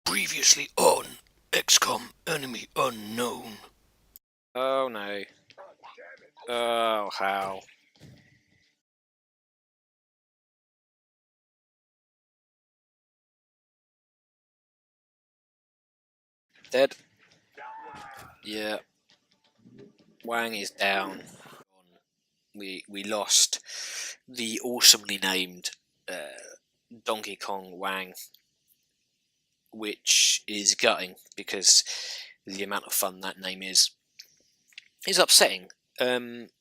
Previously on XCOM Enemy Unknown. Oh no. Oh, how? Dead? Yeah. Wang is down. We lost the awesomely named Donkey Kong Wang, which is gutting because the amount of fun that name is upsetting.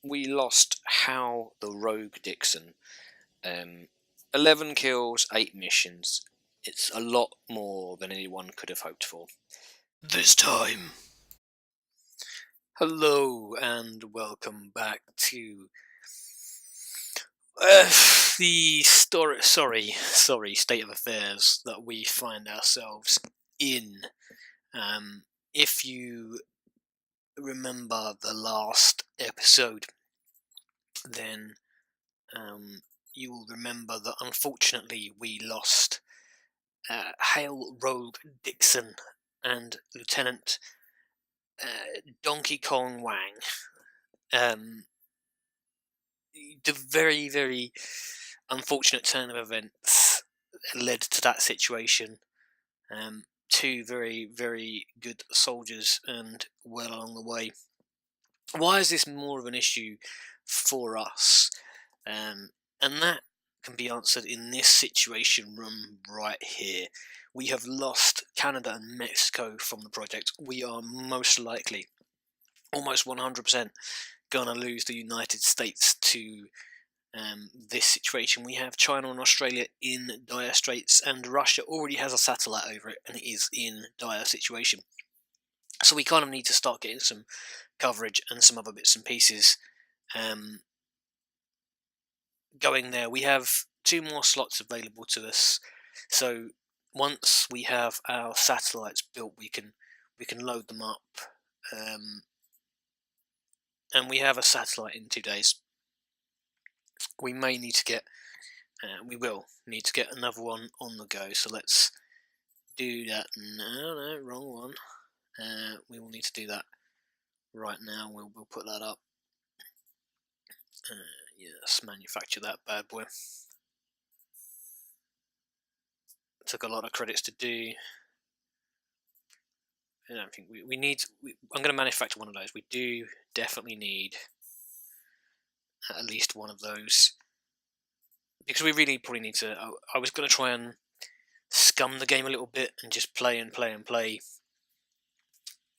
We lost Hal the Rogue Dixon. 11 kills, 8 missions. It's a lot more than anyone could have hoped for. This time. Hello and welcome back to the sorry state of affairs that we find ourselves in. If you remember the last episode, then you will remember that unfortunately we lost Hale Rogue Dixon and Lieutenant Donkey Kong Wang. The very, very unfortunate turn of events led to that situation. Two very, very good soldiers and well along the way. Why is this more of an issue for us? And that can be answered in this situation room right here. We have lost Canada and Mexico from the project. We are most likely, almost 100%, gonna lose the United States to this situation. We have China and Australia in dire straits, and Russia already has a satellite over it, and it is in dire situation. So we kind of need to start getting some coverage and some other bits and pieces going there. We have 2 more slots available to us, so once we have our satellites built, we can load them up, and we have a satellite in 2 days. We may need to get we will need to get another one on the go, so let's do that. No, wrong one. We will need to do that right now. We'll put that up. Yes, manufacture that bad boy. Took a lot of credits to do. I don't think we need. I'm going to manufacture one of those. We do definitely need at least one of those, because we really probably need to. I was going to try and scum the game a little bit and just play and play and play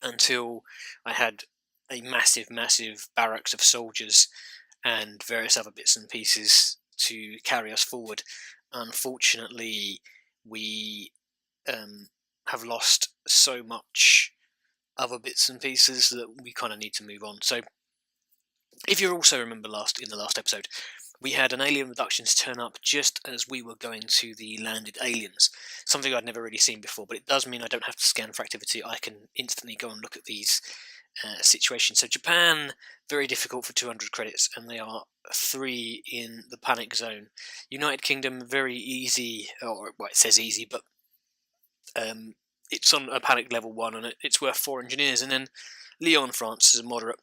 until I had a massive barracks of soldiers and various other bits and pieces to carry us forward. Unfortunately, we have lost so much other bits and pieces that we kind of need to move on. So, if you also remember in the last episode, we had an alien reductions turn up just as we were going to the landed aliens. Something I'd never really seen before, but it does mean I don't have to scan for activity. I can instantly go and look at these situations. So Japan, very difficult for 200 credits, and they are 3 in the panic zone. United Kingdom, very easy, or well, it says easy, but it's on a panic level 1, and it's worth 4 engineers. And then Lyon, France is a moderate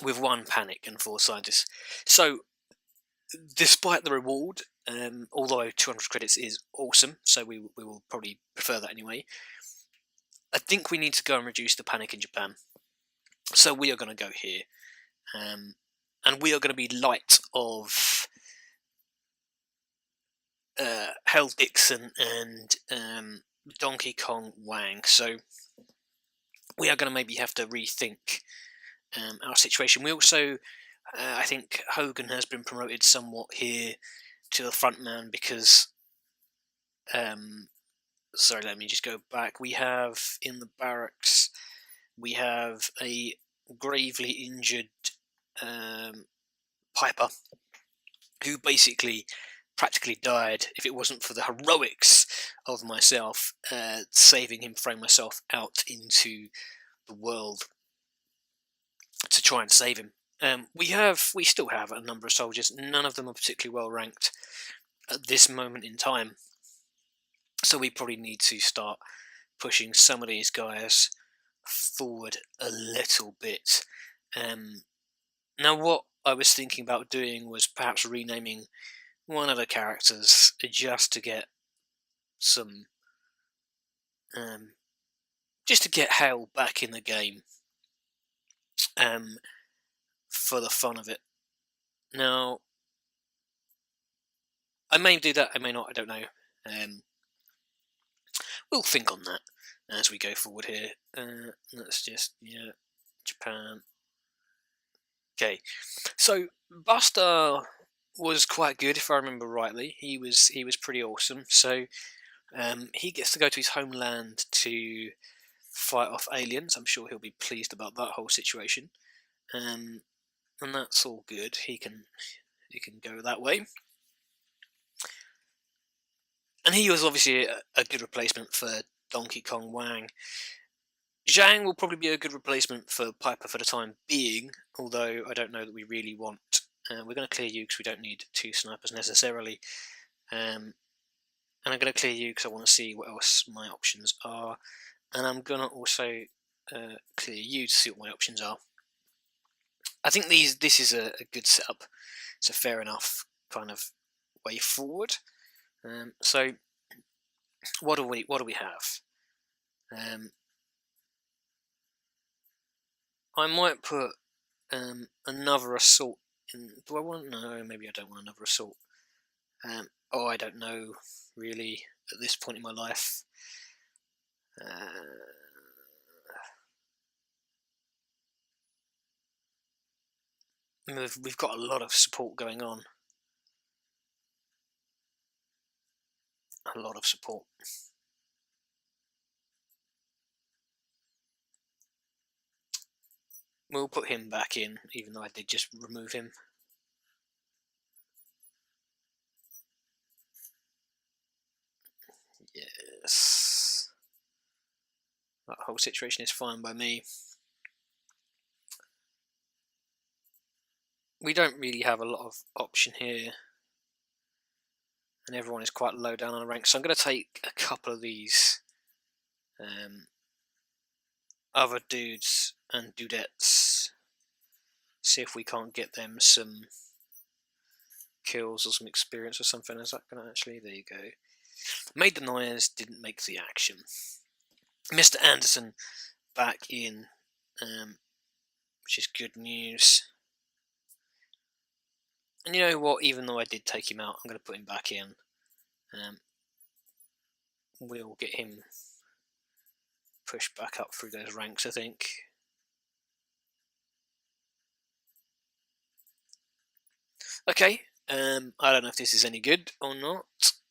with 1 panic and 4 scientists. So despite the reward, although 200 credits is awesome, so we will probably prefer that anyway, I think we need to go and reduce the panic in Japan. So we are going to go here, and we are going to be light of Hell Dixon and Donkey Kong Wang. So we are going to maybe have to rethink our situation. We also, I think Hogan has been promoted somewhat here to the front man because, sorry, let me just go back. We have in the barracks, we have a gravely injured Piper, who basically practically died if it wasn't for the heroics of myself saving him, throwing myself out into the world to try and save him. We still have a number of soldiers. None of them are particularly well ranked at this moment in time. So we probably need to start pushing some of these guys forward a little bit. Now, what I was thinking about doing was perhaps renaming one of the characters just to get some, just to get Hale back in the game, for the fun of it. Now, I may do that, I may not, I don't know. We'll think on that as we go forward here. Let's just, Japan. Okay, so Buster was quite good if I remember rightly. He was pretty awesome. So he gets to go to his homeland to fight off aliens. I'm sure he'll be pleased about that whole situation, and that's all good. He can go that way. And he was obviously a good replacement for Donkey Kong Wang. Zhang will probably be a good replacement for Piper for the time being, although I don't know that we really want. We're going to clear you because we don't need 2 snipers necessarily. And I'm going to clear you because I want to see what else my options are. And I'm going to also clear you to see what my options are. I think this is a good setup. It's a fair enough kind of way forward. So what do we have? I might put another assault in. Do I want? No, maybe I don't want another assault. I don't know really at this point in my life. We've got a lot of support going on. A lot of support. We'll put him back in, even though I did just remove him. Yes. That whole situation is fine by me. We don't really have a lot of option here. And everyone is quite low down on the rank. So I'm going to take a couple of these other dudes and dudettes. See if we can't get them some kills or some experience or something. Is that going to actually? There you go. Made the noise, didn't make the action. Mr. Anderson back in, which is good news. And you know what? Even though I did take him out, I'm going to put him back in. We'll get him pushed back up through those ranks, I think. Okay, I don't know if this is any good or not,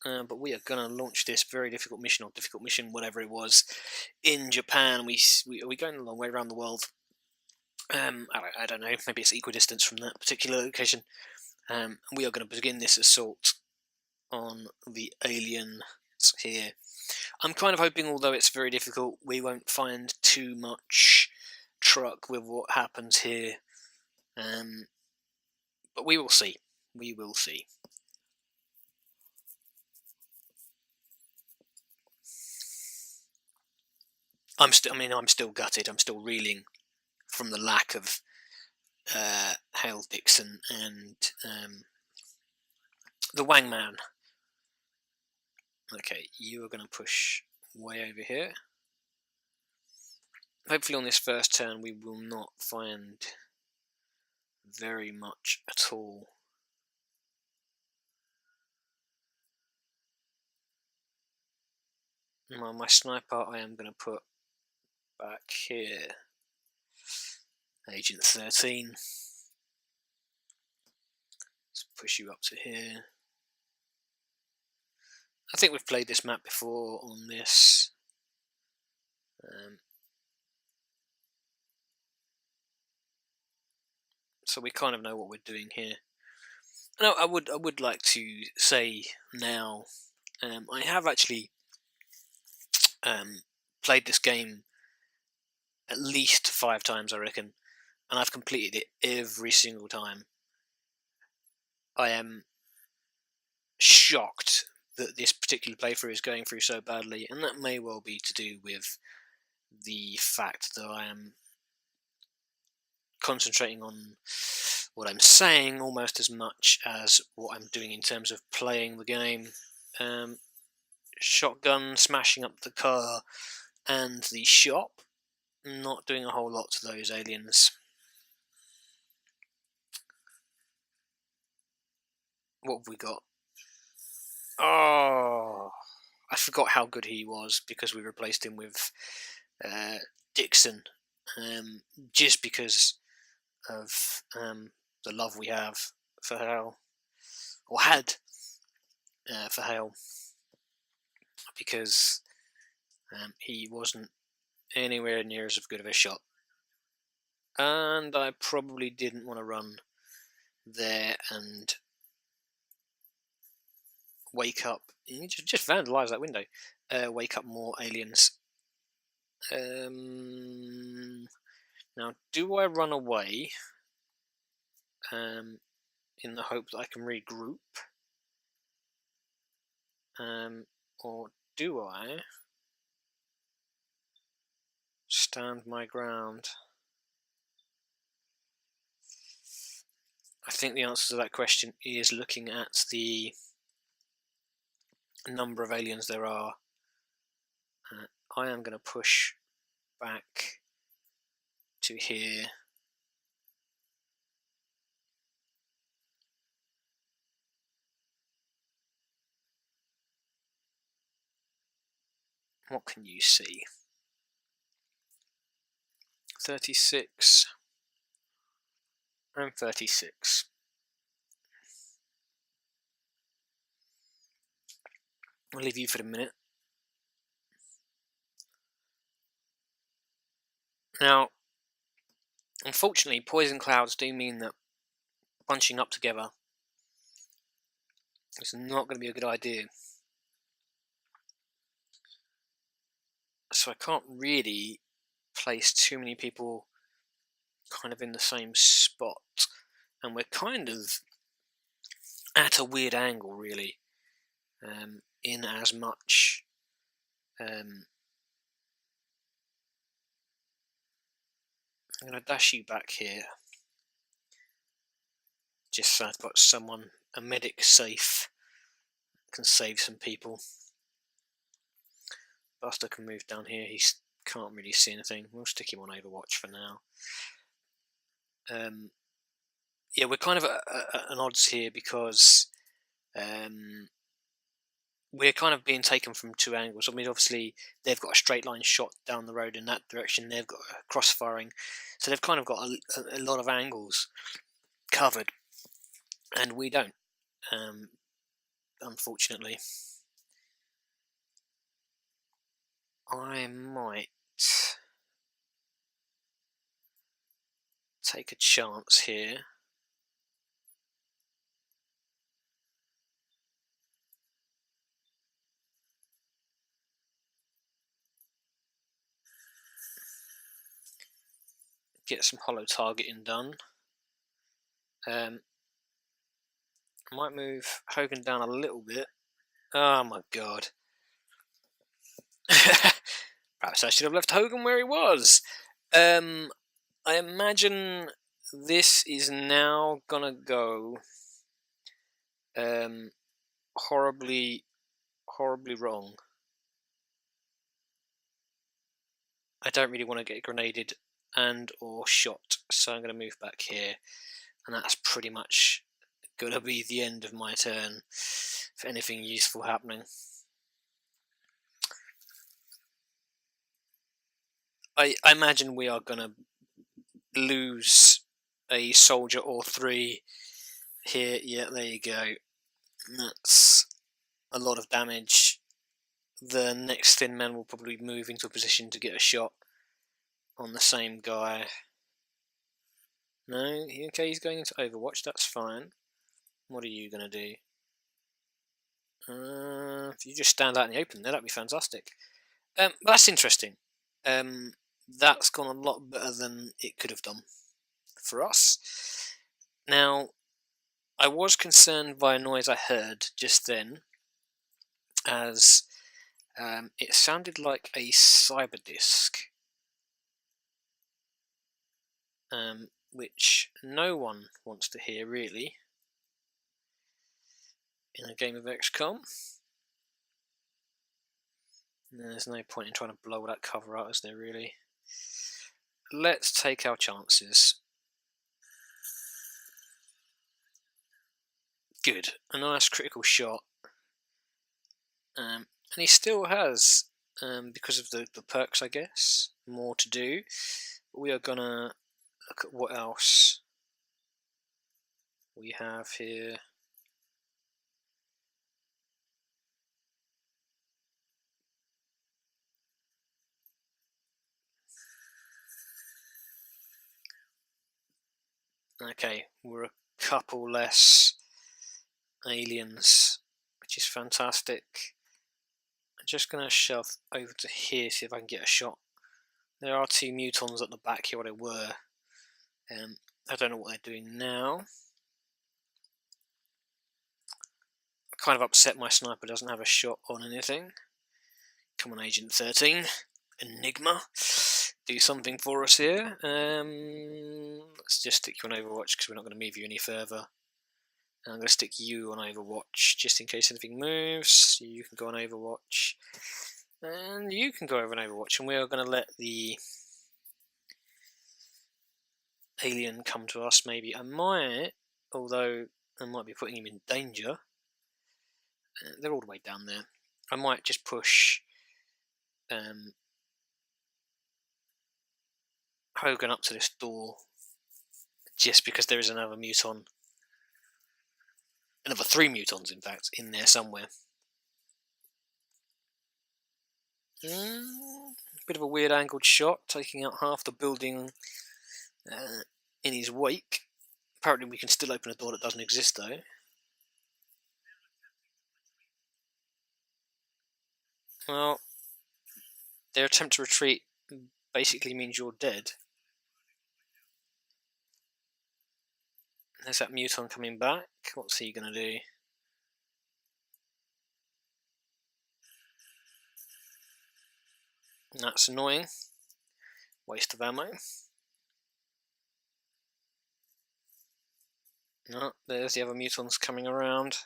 but we are going to launch this very difficult mission, or difficult mission, whatever it was, in Japan. Are we going a long way around the world? I don't know, maybe it's equidistance from that particular location. We are going to begin this assault on the aliens here. I'm kind of hoping, although it's very difficult, we won't find too much truck with what happens here. But we will see. We will see. I'm still gutted. I'm still reeling from the lack of Hale Dixon and the Wang Man. Okay, you are going to push way over here. Hopefully on this first turn we will not find very much at all. My sniper I am going to put back here. Agent 13. Let's push you up to here. I think we've played this map before on this. So we kind of know what we're doing here. No, I would like to say now, I have actually played this game at least 5 times, I reckon, and I've completed it every single time. I am shocked that this particular playthrough is going through so badly, and that may well be to do with the fact that I am concentrating on what I'm saying almost as much as what I'm doing in terms of playing the game. Shotgun, smashing up the car and the shop, not doing a whole lot to those aliens. What have we got? Oh, I forgot how good he was because we replaced him with Dixon, just because of the love we have for Hale, or had for Hale, because he wasn't anywhere near as good of a shot, and I probably didn't want to run there and wake up. You just vandalise that window. Wake up more aliens. Now, do I run away in the hope that I can regroup? Or do I stand my ground? I think the answer to that question is looking at the number of aliens there are. I am going to push back to here. What can you see? 36 and 36. I'll leave you for a minute. Now, unfortunately, poison clouds do mean that bunching up together is not going to be a good idea. So I can't really place too many people kind of in the same spot. And we're kind of at a weird angle, really, in as much I'm going to dash you back here, just so I've got someone, a medic safe, can save some people. Buster can move down here, he can't really see anything. We'll stick him on Overwatch for now. Yeah, we're kind of at an odds here because we're kind of being taken from two angles. I mean, obviously, they've got a straight line shot down the road in that direction. They've got cross-firing. So they've kind of got a lot of angles covered. And we don't, unfortunately. I might take a chance here. Get some hollow targeting done. I might move Hogan down a little bit. Oh my god. Perhaps I should have left Hogan where he was. I imagine this is now gonna go horribly wrong. I don't really want to get grenaded and or shot, so I'm going to move back here, and that's pretty much going to be the end of my turn for anything useful happening. I imagine we are going to lose a soldier or three here. Yeah, there you go. That's a lot of damage. The next thin man will probably move into a position to get a shot on the same guy. No, okay, he's going into Overwatch, that's fine. What are you going to do? If you just stand out in the open there, that'd be fantastic. That's interesting. That's gone a lot better than it could have done for us. Now, I was concerned by a noise I heard just then, as it sounded like a cyber disk, which no one wants to hear really in a game of XCOM. There's no point in trying to blow that cover out, is there really? Let's take our chances. Good, a nice critical shot. And he still has, because of the perks I guess, more to do. We are gonna look at what else we have here. Okay, we're a couple less aliens, which is fantastic. I'm just going to shove over to here, see if I can get a shot. There are 2 mutons at the back here, where they were. I don't know what they're doing now. Kind of upset my sniper doesn't have a shot on anything. Come on, Agent 13. Enigma. Do something for us here. Let's just stick you on Overwatch because we're not going to move you any further. And I'm going to stick you on Overwatch just in case anything moves. You can go on Overwatch. And you can go over on Overwatch. And we are going to let the alien come to us, maybe. I might, although I might be putting him in danger. They're all the way down there. I might just push Hogan up to this door just because there is another muton. Another 3 mutons, in fact, in there somewhere. Bit of a weird angled shot, taking out half the building in his wake. Apparently we can still open a door that doesn't exist, though. Well, their attempt to retreat basically means you're dead. There's that muton coming back. What's he going to do? That's annoying. Waste of ammo. No, there's the other mutons coming around.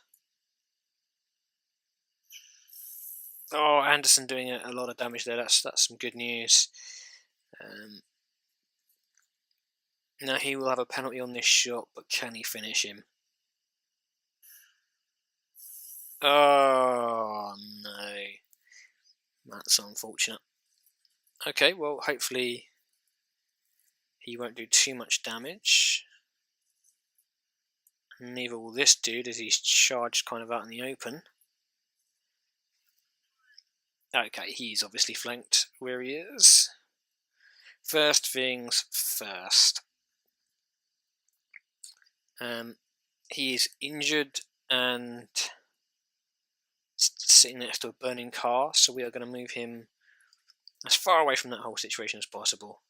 Oh, Anderson doing a lot of damage there. That's some good news. Now he will have a penalty on this shot, but can he finish him? Oh no, that's unfortunate. Okay, well hopefully he won't do too much damage. Neither will this dude, as he's charged kind of out in the open. Okay, he's obviously flanked where he is. First things first. He is injured and sitting next to a burning car, so we are going to move him as far away from that whole situation as possible.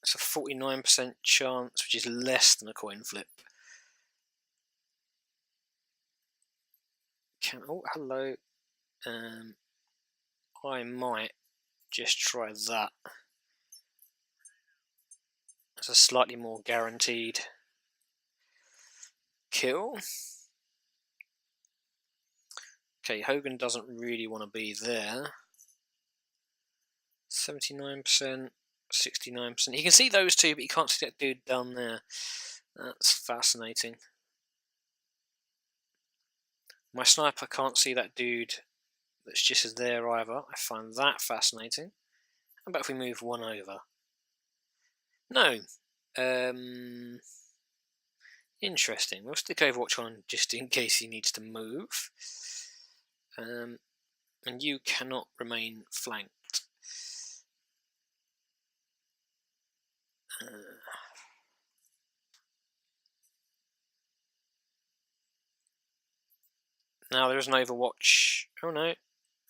It's a 49% chance, which is less than a coin flip. Oh, hello. I might just try that. It's a slightly more guaranteed kill. Okay, Hogan doesn't really want to be there. 79%, 69%. He can see those two, but he can't see that dude down there. That's fascinating. My sniper can't see that dude that's just as there either. I find that fascinating. How about if we move one over? No. Interesting. We'll stick Overwatch on just in case he needs to move. And you cannot remain flanked. Now there is an Overwatch. Oh no.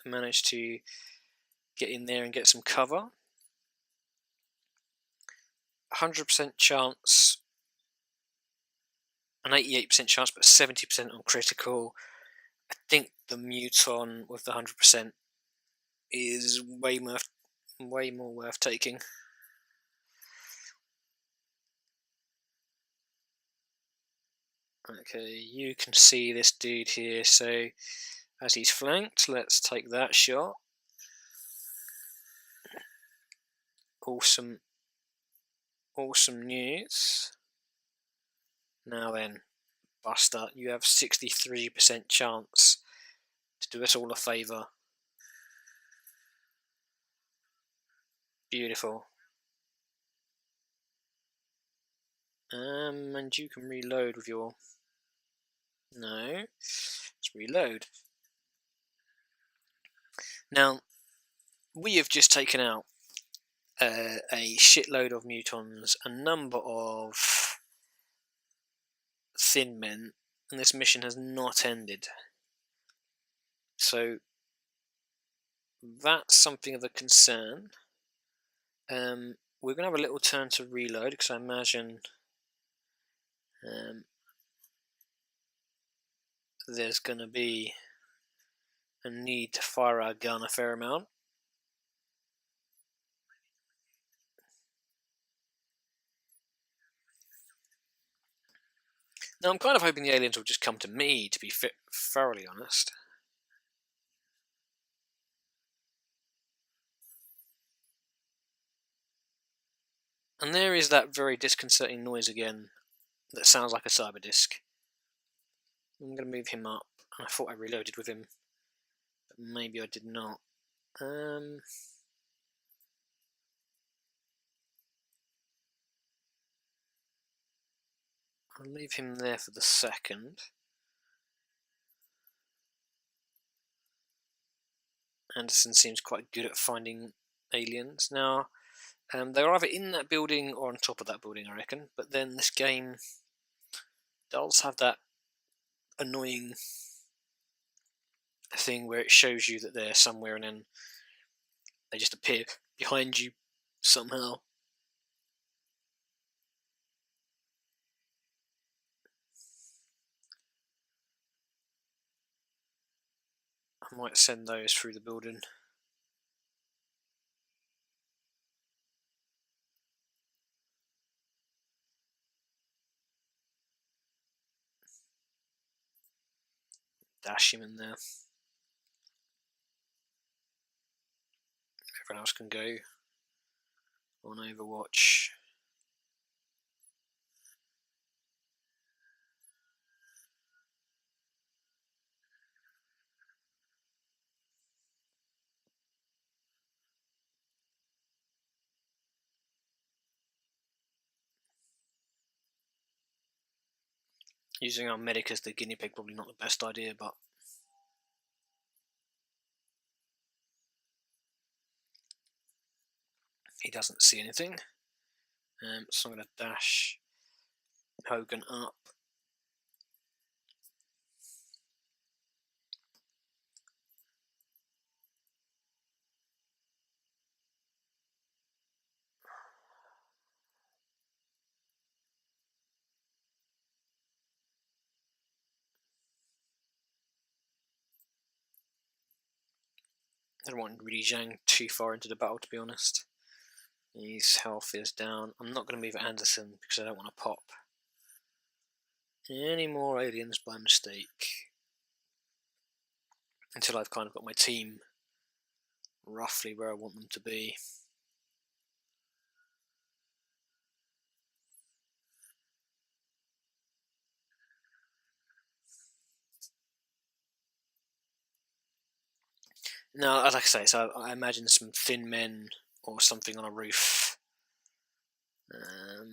I managed to get in there and get some cover. 100% chance an 88% chance, but 70% on critical. I think the Muton with the 100% is way more worth taking. Okay, you can see this dude here, so as he's flanked, let's take that shot. Awesome news. Now then, Buster, you have 63% chance to do us all a favour. Beautiful. And you can reload with your... No. Let's reload. Now, we have just taken out a shitload of mutons, a number of thin men, and this mission has not ended. So that's something of a concern. We're going to have a little turn to reload, because I imagine there's going to be a need to fire our gun a fair amount. Now, I'm kind of hoping the aliens will just come to me, to be thoroughly honest. And there is that very disconcerting noise again that sounds like a cyber disk. I'm going to move him up. I thought I reloaded with him, but maybe I did not. I'll leave him there for the second. Anderson seems quite good at finding aliens. Now, they're either in that building or on top of that building, I reckon. But then this game does have that annoying thing where it shows you that they're somewhere and then they just appear behind you somehow. I might send those through the building. Dash him in there. Everyone else can go on Overwatch. Using our medic as the guinea pig, probably not the best idea, but he doesn't see anything. So I'm going to dash Hogan up. I don't want really Zhang too far into the battle, to be honest. His health is down. I'm not going to move Anderson because I don't want to pop any more aliens by mistake until I've kind of got my team roughly where I want them to be. Now, like I say, so I imagine some thin men or something on a roof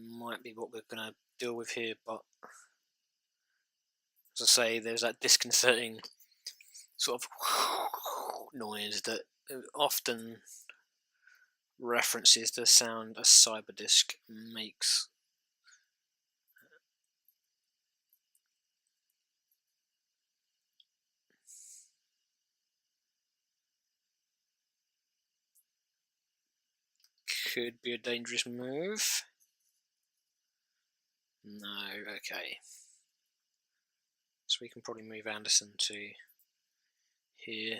might be what we're going to deal with here, but as I say, there's that disconcerting sort of noise that often references the sound a cyber disk makes. Could be a dangerous move. No, okay. So we can probably move Anderson to here.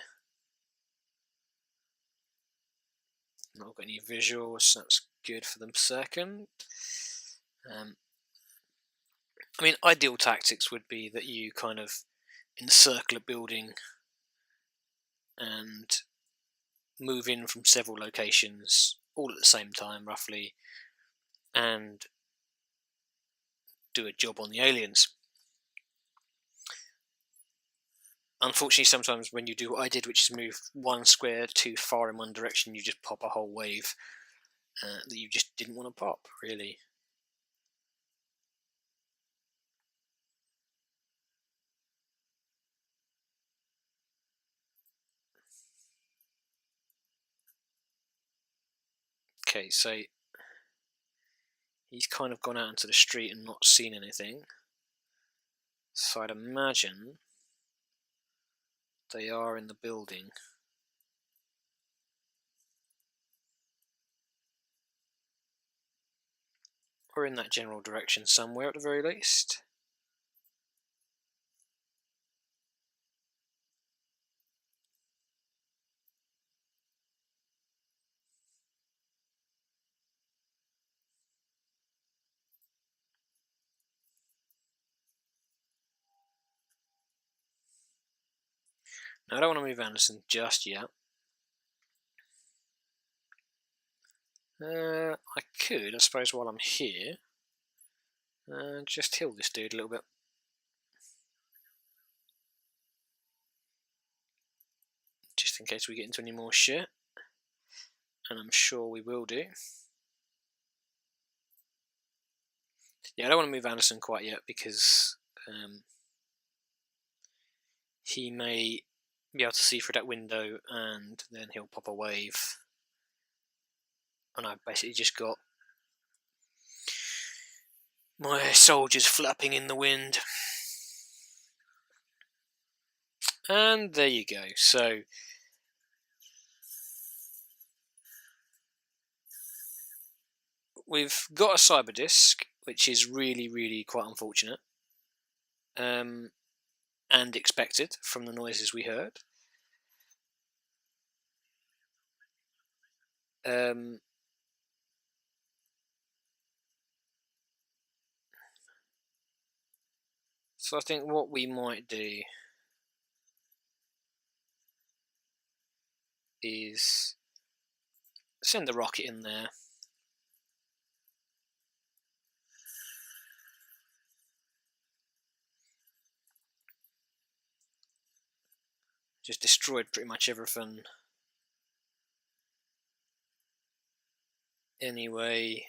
Not got any visuals, that's good for the second. I mean, ideal tactics would be that you kind of encircle a building and move in from several locations all at the same time, roughly, and do a job on the aliens. Unfortunately, sometimes when you do what I did, which is move one square too far in one direction, you just pop a whole wave that you just didn't want to pop, really. Okay, so he's kind of gone out into the street and not seen anything. So I'd imagine they are in the building. Or in that general direction somewhere at the very least. Now I don't want to move Anderson just yet. I could, I suppose, while I'm here, just heal this dude a little bit. Just in case we get into any more shit. And I'm sure we will do. Yeah, I don't want to move Anderson quite yet because he may be able to see through that window and then he'll pop a wave. And I've basically just got my soldiers flapping in the wind. And there you go. So we've got a cyber disk, which is really, really quite unfortunate. And expected from the noises we heard. So I think what we might do is send the rocket in there. Just destroyed pretty much everything. Anyway.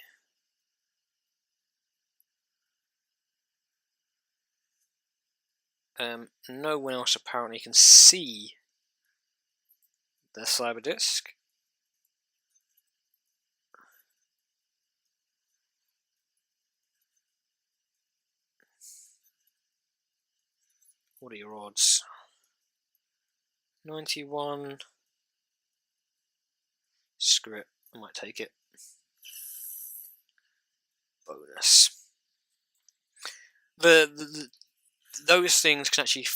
No one else apparently can see the cyber disk. What are your odds? 91. Screw it, I might take it. Bonus. Those things can actually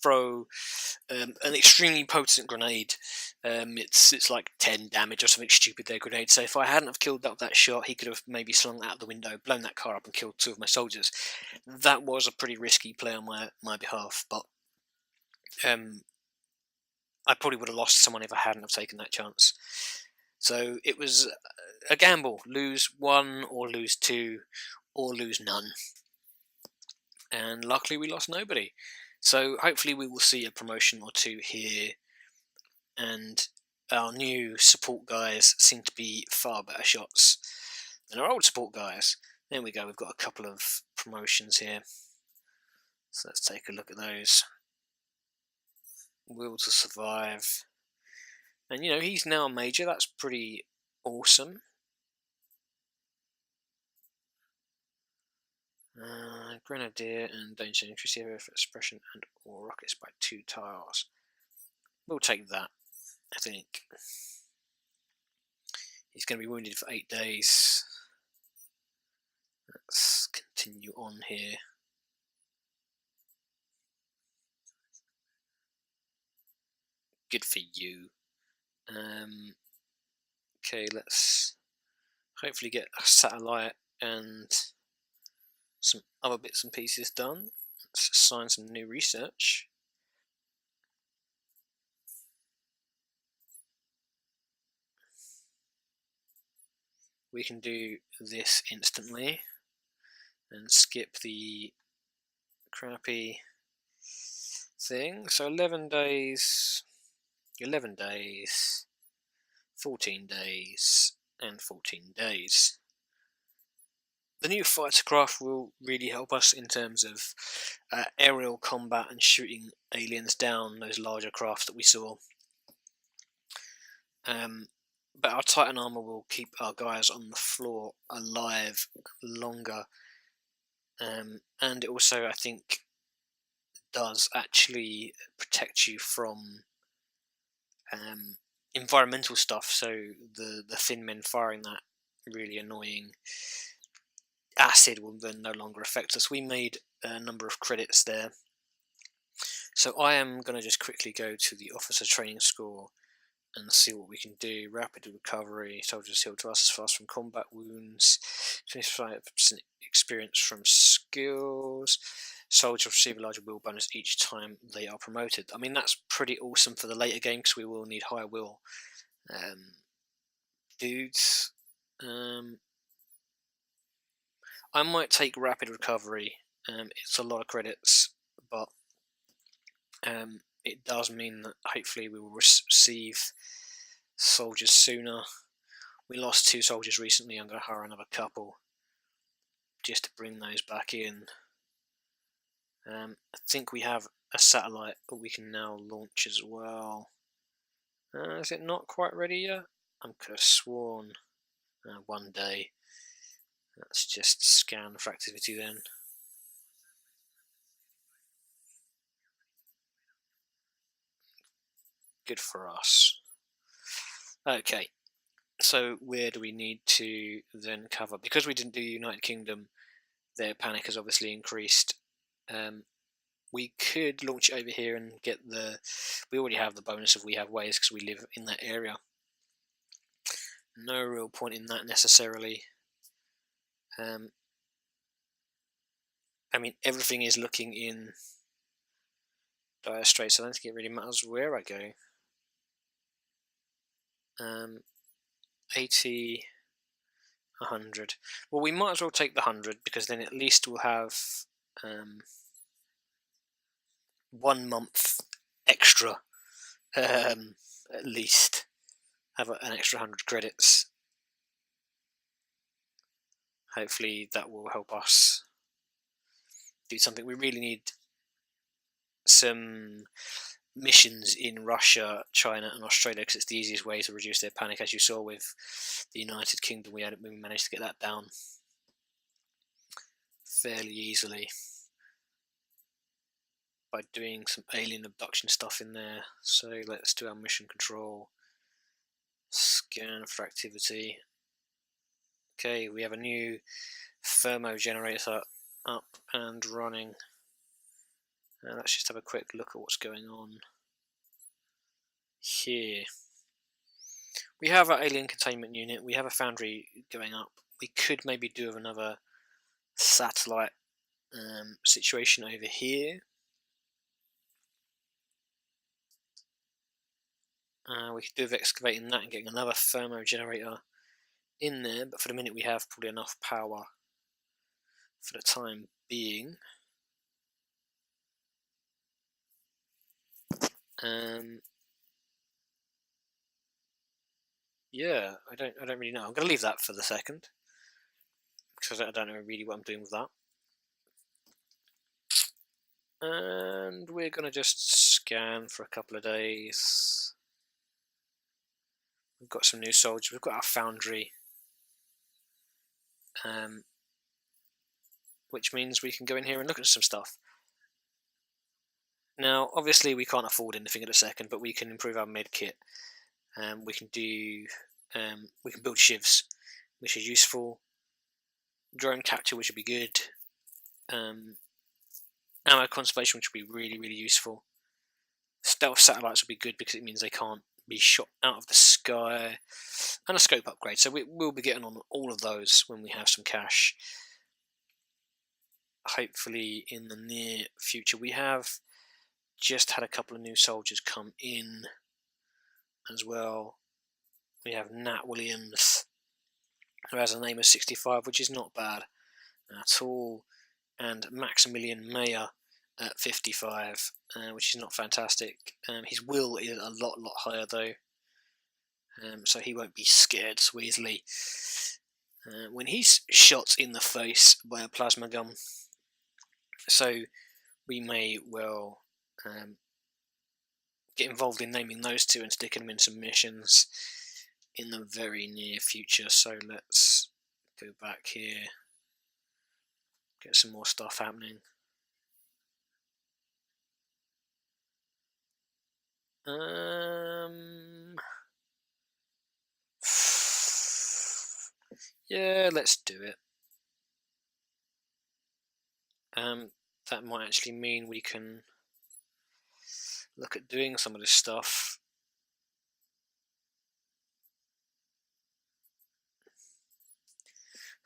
throw an extremely potent grenade. It's like 10 damage or something stupid, their grenade. So if I hadn't have killed that with that shot, he could have maybe slung that out the window, blown that car up and killed 2 of my soldiers. That was a pretty risky play on my behalf, but I probably would have lost someone if I hadn't have taken that chance. So it was a gamble. Lose 1 or lose 2 or lose none. And luckily we lost nobody. So hopefully we will see a promotion or 2 here. And our new support guys seem to be far better shots than our old support guys. There we go, we've got a couple of promotions here. So let's take a look at those. Will to survive. And you know, he's now a major, that's pretty awesome. Grenadier and danger increase the area for suppression and or rockets by 2 tiles. We'll take that, I think. He's going to be wounded for 8 days. Let's continue on here. Good for you. Okay, let's hopefully get a satellite and some other bits and pieces done. Let's assign some new research. We can do this instantly and skip the crappy thing. So 11 days, 11 days, 14 days, and 14 days. The new fighter craft will really help us in terms of aerial combat and shooting aliens down, those larger crafts that we saw. But our Titan armor will keep our guys on the floor alive longer, and it also, I think, does actually protect you from environmental stuff. So the thin men firing that really annoying acid will then no longer affect us. We made a number of credits there. So I am going to just quickly go to the officer training school and see what we can do. Rapid recovery, soldiers healed to us fast from combat wounds, 25% experience from skills, soldiers receive a larger will bonus each time they are promoted. I mean, that's pretty awesome for the later game because we will need high will dudes. I might take rapid recovery. It's a lot of credits, but it does mean that hopefully we will receive soldiers sooner. We lost 2 soldiers recently. I'm going to hire another couple just to bring those back in. I think we have a satellite that we can now launch as well. Is it not quite ready yet? I could have sworn 1 day. Let's just scan for activity then. Good for us. Okay, so where do we need to then cover? Because we didn't do United Kingdom, their panic has obviously increased. We could launch it over here and get the... We already have the bonus of we have ways because we live in that area. No real point in that necessarily. I mean, everything is looking in dire straits, so I don't think it really matters where I go. 80, 100. Well, we might as well take the 100 because then at least we'll have 1 month extra, at least have an extra 100 credits. Hopefully that will help us do something. We really need some missions in Russia, China, and Australia because it's the easiest way to reduce their panic. As you saw with the United Kingdom, we managed to get that down fairly easily by doing some alien abduction stuff in there. So let's do our mission control, scan for activity. Okay, we have a new thermo generator up and running. Let's just have a quick look at what's going on here. We have our alien containment unit, we have a foundry going up. We could maybe do another satellite situation over here. We could do with excavating that and getting another thermo generator in there, but for the minute we have probably enough power for the time being. Yeah, I don't really know. I'm going to leave that for the second because I don't know really what I'm doing with that. And we're going to just scan for a couple of days. We've got some new soldiers. We've got our foundry, which means we can go in here and look at some stuff. Now, obviously, we can't afford anything at a second, but we can improve our med kit. We can do, we can build shivs, which is useful. Drone capture, which would be good. Ammo conservation, which would be really, really useful. stealth satellites will be good because it means they can't be shot out of the sky, and a scope upgrade. So we'll be getting on all of those when we have some cash. Hopefully in the near future. We have just had a couple of new soldiers come in as well. We have Nat Williams, who has a name of 65, which is not bad at all, and Maximilian Mayer at 55, which is not fantastic. His will is a lot higher though, so he won't be scared so easily when he's shot in the face by a plasma gun. So we may well get involved in naming those two and sticking them in some missions in the very near future. So let's go back here, get some more stuff happening. Yeah, let's do it. That might actually mean we can look at doing some of this stuff.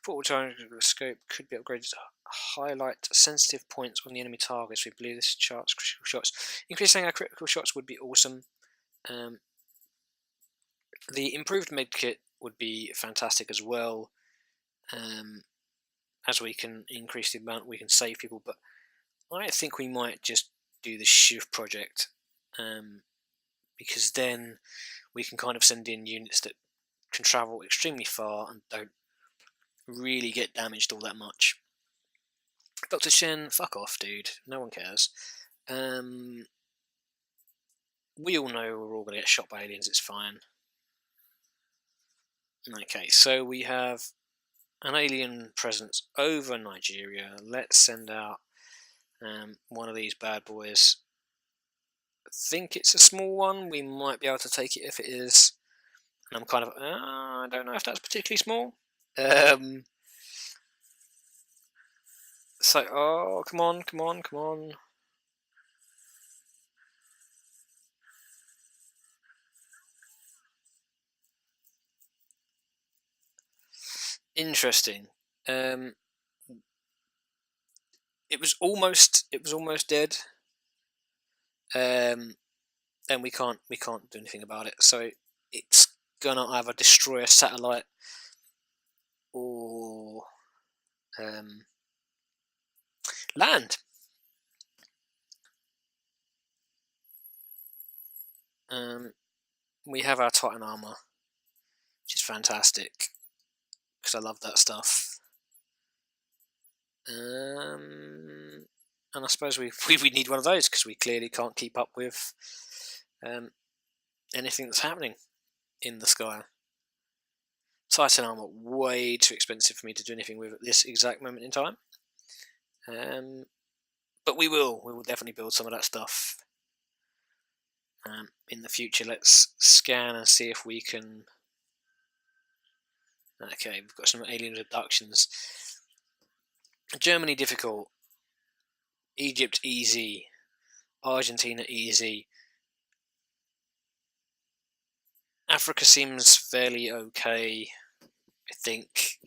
Portal target scope could be upgraded to highlight sensitive points on the enemy targets. We believe this charts critical shots. Increasing our critical shots would be awesome. The improved medkit would be fantastic as well, as we can increase the amount we can save people. But I think we might just do the shift project, because then we can kind of send in units that can travel extremely far and don't really get damaged all that much. Dr. Shen, fuck off, dude. No one cares. We all know we're all going to get shot by aliens, it's fine. Okay, so we have an alien presence over Nigeria. Let's send out one of these bad boys. I think it's a small one. We might be able to take it if it is. And I'm kind of, I don't know if that's particularly small. So, oh, come on. Interesting. It was almost dead. And we can't do anything about it. So it's gonna either destroy a satellite or land. We have our Titan armor, which is fantastic because I love that stuff. And I suppose we need one of those because we clearly can't keep up with anything that's happening in the sky. Titan armor, way too expensive for me to do anything with at this exact moment in time. But we will definitely build some of that stuff in the future. Let's scan and see if we can. Okay, we've got some alien abductions. Germany difficult, Egypt easy, Argentina easy. Africa seems fairly okay, I think.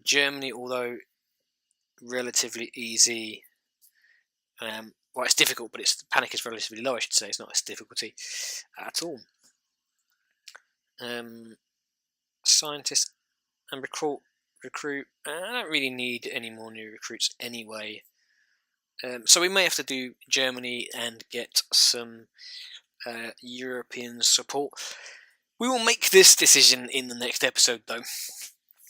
Germany, although relatively easy, well, it's difficult, but the panic is relatively low, I should say. It's not a difficulty at all. Scientists and recruit. I don't really need any more new recruits anyway. So we may have to do Germany and get some European support. We will make this decision in the next episode, though,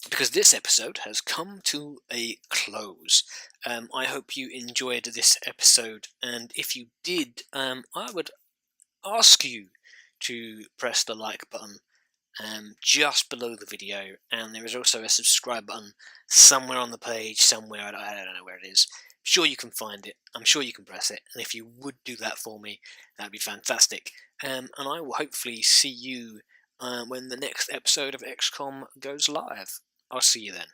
because this episode has come to a close. I hope you enjoyed this episode, and if you did, I would ask you to press the like button just below the video, and there is also a subscribe button somewhere on the page, somewhere, I don't know where it is. I'm sure you can find it, I'm sure you can press it, and if you would do that for me, that would be fantastic. And I will hopefully see you when the next episode of XCOM goes live. I'll see you then.